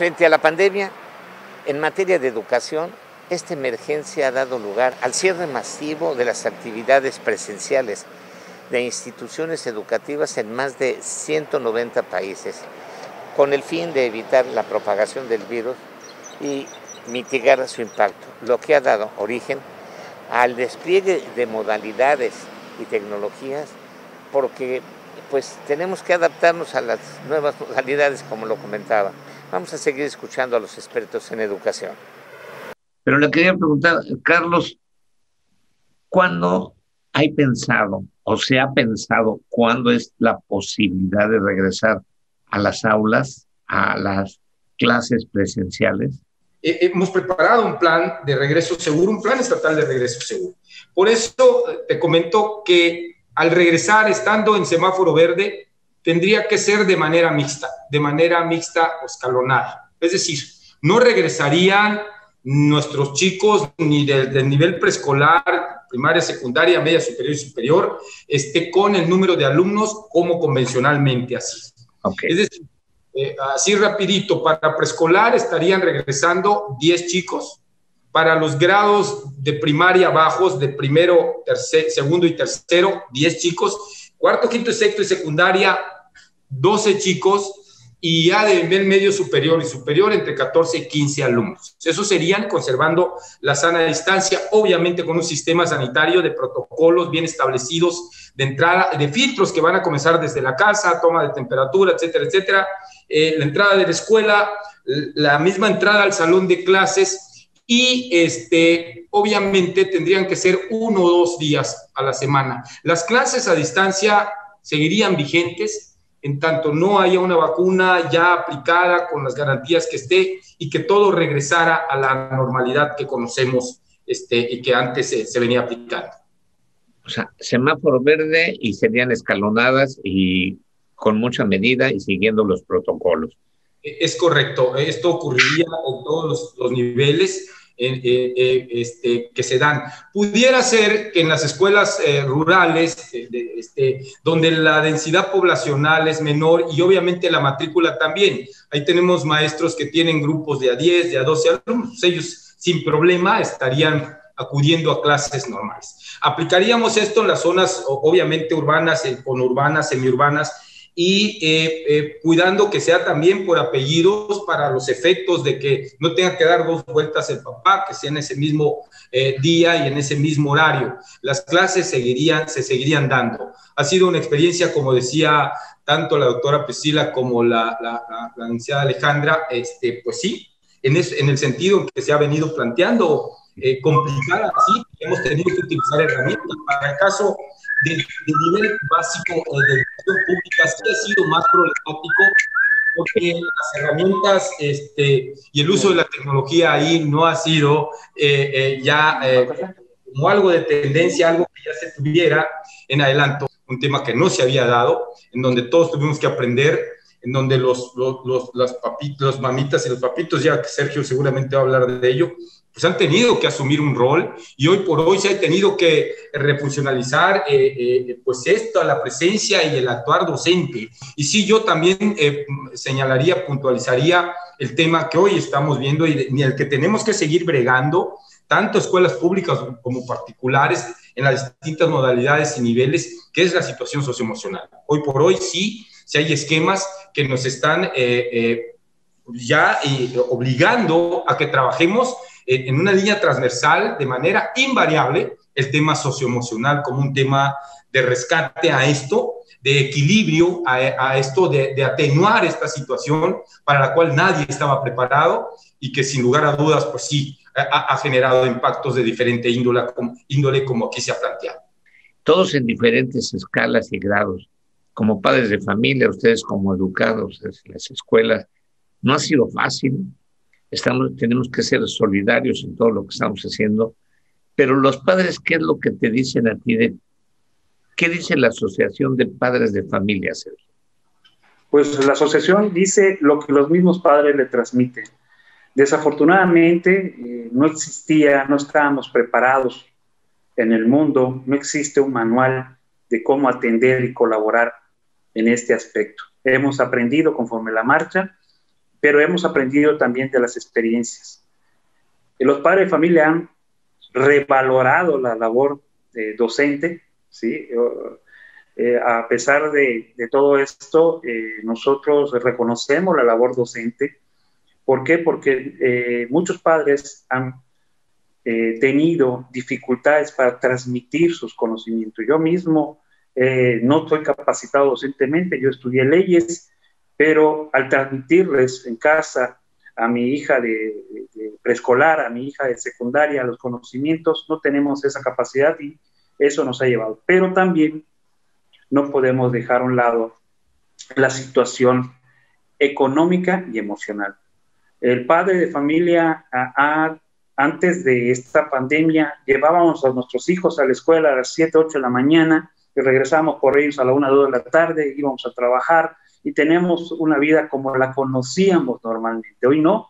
Frente a la pandemia, en materia de educación, esta emergencia ha dado lugar al cierre masivo de las actividades presenciales de instituciones educativas en más de 190 países, con el fin de evitar la propagación del virus y mitigar su impacto, lo que ha dado origen al despliegue de modalidades y tecnologías, porque pues tenemos que adaptarnos a las nuevas modalidades, como lo comentaba. Vamos a seguir escuchando a los expertos en educación. Pero le quería preguntar, Carlos, ¿cuándo hay pensado o se ha pensado cuándo es la posibilidad de regresar a las aulas, a las clases presenciales? Hemos preparado un plan de regreso seguro, un plan estatal de regreso seguro. Por eso te comento que al regresar, estando en semáforo verde, tendría que ser de manera mixta o escalonada. Es decir, no regresarían nuestros chicos ni del nivel preescolar, primaria, secundaria, media superior y superior, con el número de alumnos como convencionalmente así. Okay. Es decir, así rapidito, para preescolar estarían regresando 10 chicos, para los grados de primaria bajos, de primero, segundo y tercero, 10 chicos, cuarto, quinto, sexto y secundaria, 12 chicos, y ya de nivel medio superior y superior entre 14 y 15 alumnos. Eso serían conservando la sana distancia, obviamente con un sistema sanitario de protocolos bien establecidos de entrada, de filtros que van a comenzar desde la casa, toma de temperatura, etcétera, etcétera, la entrada de la escuela, la misma entrada al salón de clases y obviamente tendrían que ser 1 o 2 días a la semana. Las clases a distancia seguirían vigentes en tanto no haya una vacuna ya aplicada con las garantías que esté y que todo regresara a la normalidad que conocemos y que antes se venía aplicando. O sea, semáforo verde y serían escalonadas y con mucha medida y siguiendo los protocolos. Es correcto, esto ocurriría en todos los niveles que se dan. Pudiera ser que en las escuelas rurales, donde la densidad poblacional es menor y obviamente la matrícula también, ahí tenemos maestros que tienen grupos de a 10, de a 12 alumnos, ellos sin problema estarían acudiendo a clases normales. Aplicaríamos esto en las zonas obviamente urbanas, conurbanas, semiurbanas, y cuidando que sea también por apellidos para los efectos de que no tenga que dar 2 vueltas el papá, que sea en ese mismo día y en ese mismo horario. Las clases se seguirían dando. Ha sido una experiencia, como decía tanto la doctora Priscila como la licenciada Alejandra, pues sí, en el sentido en que se ha venido planteando complicada, sí, hemos tenido que utilizar herramientas. Para el caso de nivel básico de educación pública sí ha sido más problemático porque las herramientas y el uso de la tecnología ahí no ha sido como algo de tendencia, algo que ya se tuviera en adelanto, un tema que no se había dado, en donde todos tuvimos que aprender, en donde los mamitas y los papitos, ya que Sergio seguramente va a hablar de ello, pues han tenido que asumir un rol y hoy por hoy se ha tenido que refuncionalizar pues esto, la presencia y el actuar docente. Y sí, yo también señalaría, puntualizaría el tema que hoy estamos viendo y el que tenemos que seguir bregando, tanto escuelas públicas como particulares, en las distintas modalidades y niveles, que es la situación socioemocional. Hoy por hoy sí hay esquemas que nos están obligando a que trabajemos en una línea transversal de manera invariable el tema socioemocional como un tema de rescate a esto, de equilibrio a esto, de atenuar esta situación para la cual nadie estaba preparado y que sin lugar a dudas, pues sí, ha generado impactos de diferente índole como aquí se ha planteado. Todos en diferentes escalas y grados. Como padres de familia, ustedes como educados en las escuelas, no ha sido fácil. Tenemos que ser solidarios en todo lo que estamos haciendo, pero los padres, ¿qué es lo que te dicen a ti? ¿Qué dice la Asociación de Padres de Familia, Sergio? Pues la asociación dice lo que los mismos padres le transmiten. Desafortunadamente no estábamos preparados en el mundo, no existe un manual de cómo atender y colaborar en este aspecto. Hemos aprendido conforme la marcha, pero hemos aprendido también de las experiencias. Los padres de familia han revalorado la labor docente, ¿sí? A pesar de todo esto, nosotros reconocemos la labor docente. ¿Por qué? Porque muchos padres han tenido dificultades para transmitir sus conocimientos. Yo mismo no estoy capacitado docentemente, yo estudié leyes, pero al transmitirles en casa a mi hija de preescolar, a mi hija de secundaria, los conocimientos, no tenemos esa capacidad y eso nos ha llevado. Pero también no podemos dejar a un lado la situación económica y emocional. El padre de familia, antes de esta pandemia, llevábamos a nuestros hijos a la escuela a las 7, 8 de la mañana y regresábamos por ellos a la 1, 2 de la tarde, íbamos a trabajar y tenemos una vida como la conocíamos normalmente. Hoy no.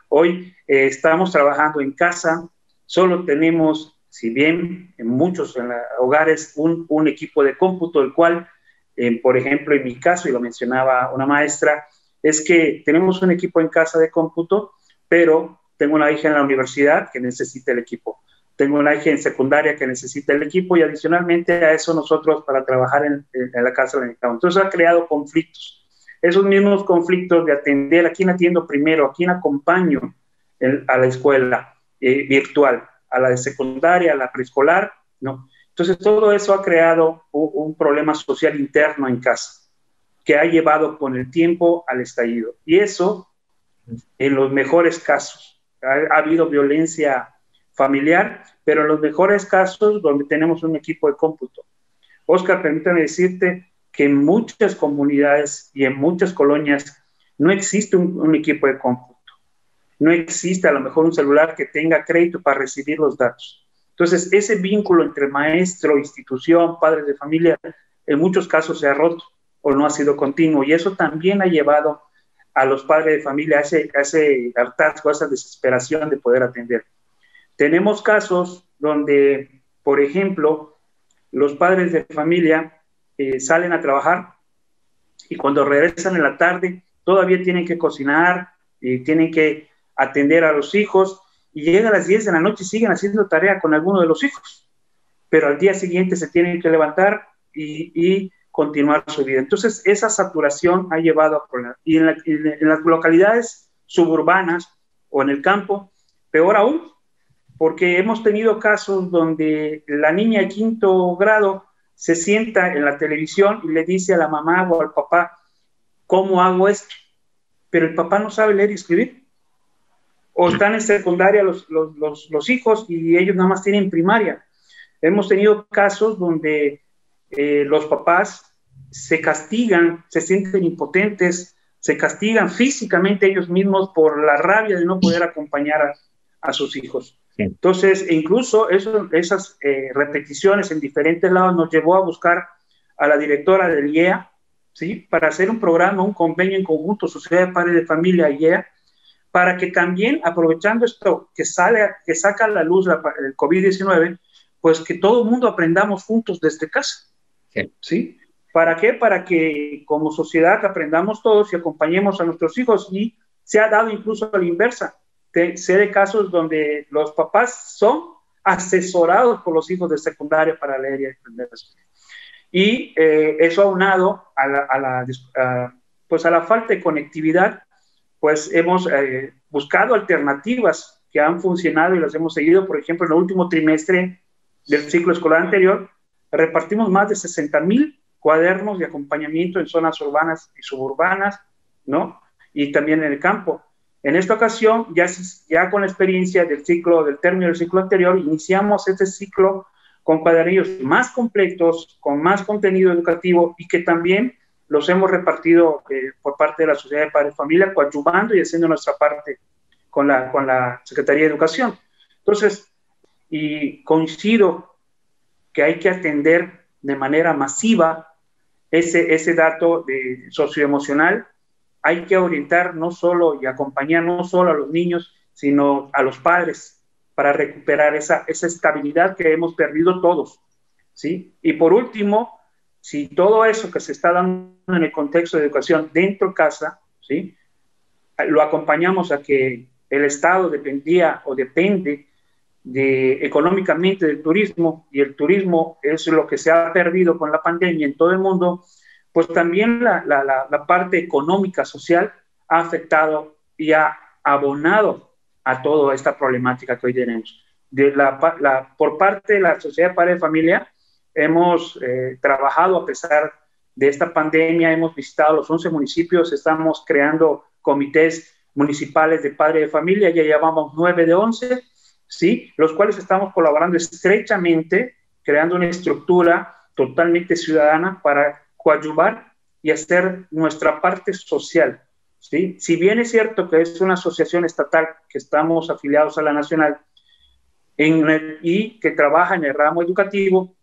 Hoy estamos trabajando en casa, solo tenemos, si bien en muchos hogares, un equipo de cómputo, el cual, por ejemplo, en mi caso, y lo mencionaba una maestra, es que tenemos un equipo en casa de cómputo, pero tengo una hija en la universidad que necesita el equipo. Tengo una hija en secundaria que necesita el equipo y adicionalmente a eso nosotros para trabajar en la casa lo necesitamos. Entonces ha creado conflictos. Esos mismos conflictos de atender a quién atiendo primero, a quién acompaño a la escuela virtual, a la de secundaria, a la preescolar, ¿no? Entonces todo eso ha creado un problema social interno en casa que ha llevado con el tiempo al estallido. Y eso, en los mejores casos, ha habido violencia familiar, pero en los mejores casos donde tenemos un equipo de cómputo. Oscar, permítame decirte que en muchas comunidades y en muchas colonias no existe un equipo de cómputo. No existe a lo mejor un celular que tenga crédito para recibir los datos. Entonces, ese vínculo entre maestro, institución, padres de familia, en muchos casos se ha roto o no ha sido continuo. Y eso también ha llevado a los padres de familia a ese hartazgo, a esa desesperación de poder atender. Tenemos casos donde, por ejemplo, los padres de familia salen a trabajar y cuando regresan en la tarde todavía tienen que cocinar, tienen que atender a los hijos y llegan a las 10 de la noche y siguen haciendo tarea con alguno de los hijos. Pero al día siguiente se tienen que levantar y continuar su vida. Entonces, esa saturación ha llevado a problemas. Y en las localidades suburbanas o en el campo, peor aún, porque hemos tenido casos donde la niña de 5º grado se sienta en la televisión y le dice a la mamá o al papá, ¿cómo hago esto? Pero el papá no sabe leer y escribir. O están en secundaria los hijos y ellos nada más tienen primaria. Hemos tenido casos donde los papás se castigan, se sienten impotentes, se castigan físicamente ellos mismos por la rabia de no poder acompañar a sus hijos. Sí. Entonces, incluso esas repeticiones en diferentes lados nos llevó a buscar a la directora del IEA, ¿sí? Para hacer un programa, un convenio en conjunto, Sociedad de Padres de Familia IEA, para que también, aprovechando esto que saca a la luz el COVID-19, pues que todo el mundo aprendamos juntos desde casa. Sí. ¿Sí? ¿Para qué? Para que como sociedad aprendamos todos y acompañemos a nuestros hijos. Y se ha dado incluso a la inversa. Sé de casos donde los papás son asesorados por los hijos de secundaria para leer y aprender. Y eso aunado a la falta de conectividad, pues hemos buscado alternativas que han funcionado y las hemos seguido. Por ejemplo, en el último trimestre del ciclo escolar anterior, repartimos más de 60,000 cuadernos de acompañamiento en zonas urbanas y suburbanas, ¿no? Y también en el campo. En esta ocasión, ya con la experiencia del término del ciclo anterior, iniciamos este ciclo con cuadernillos más completos, con más contenido educativo y que también los hemos repartido por parte de la Sociedad de Padres de Familia, coadyuvando y haciendo nuestra parte con la Secretaría de Educación. Entonces, y coincido que hay que atender de manera masiva ese dato socioemocional. Hay que orientar no solo y acompañar no solo a los niños, sino a los padres para recuperar esa estabilidad que hemos perdido todos, ¿sí? Y por último, si todo eso que se está dando en el contexto de educación dentro de casa, ¿sí? lo acompañamos a que el Estado dependía o depende económicamente del turismo, y el turismo es lo que se ha perdido con la pandemia en todo el mundo, pues también la parte económica, social, ha afectado y ha abonado a toda esta problemática que hoy tenemos. Por parte de la Sociedad de Padres de Familia, hemos trabajado a pesar de esta pandemia, hemos visitado los 11 municipios, estamos creando comités municipales de padres de familia, ya llevamos 9 de 11, ¿sí? Los cuales estamos colaborando estrechamente, creando una estructura totalmente ciudadana para coadyuvar y hacer nuestra parte social, ¿sí? Si bien es cierto que es una asociación estatal, que estamos afiliados a la nacional y que trabaja en el ramo educativo,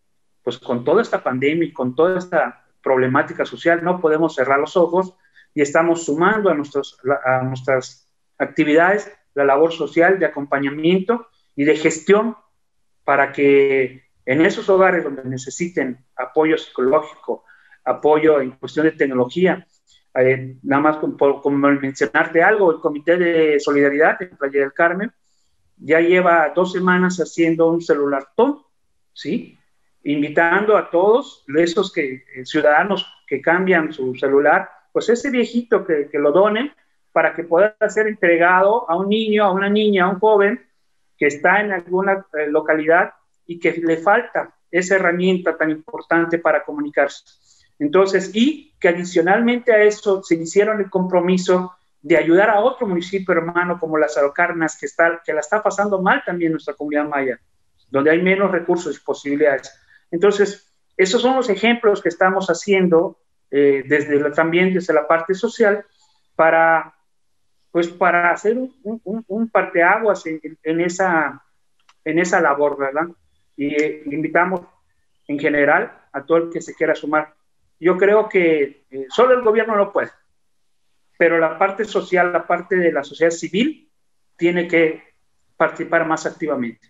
pues con toda esta pandemia y con toda esta problemática social no podemos cerrar los ojos, y estamos sumando a nuestras actividades la labor social de acompañamiento y de gestión para que en esos hogares donde necesiten apoyo psicológico, apoyo en cuestión de tecnología, nada más como mencionarte algo, el Comité de Solidaridad en Playa del Carmen ya lleva 2 semanas haciendo un celulartón, ¿sí? Invitando a todos esos ciudadanos que cambian su celular, pues ese viejito que lo donen para que pueda ser entregado a un niño, a una niña, a un joven que está en alguna localidad y que le falta esa herramienta tan importante para comunicarse. Entonces, y que adicionalmente a eso se hicieron el compromiso de ayudar a otro municipio hermano como Lázaro Cárdenas, que la está pasando mal también nuestra comunidad maya, donde hay menos recursos y posibilidades. Entonces, esos son los ejemplos que estamos haciendo también desde la parte social para hacer un parteaguas en esa labor, ¿verdad? Y invitamos en general a todo el que se quiera sumar. Yo creo que solo el gobierno no puede, pero la parte social, la parte de la sociedad civil, tiene que participar más activamente.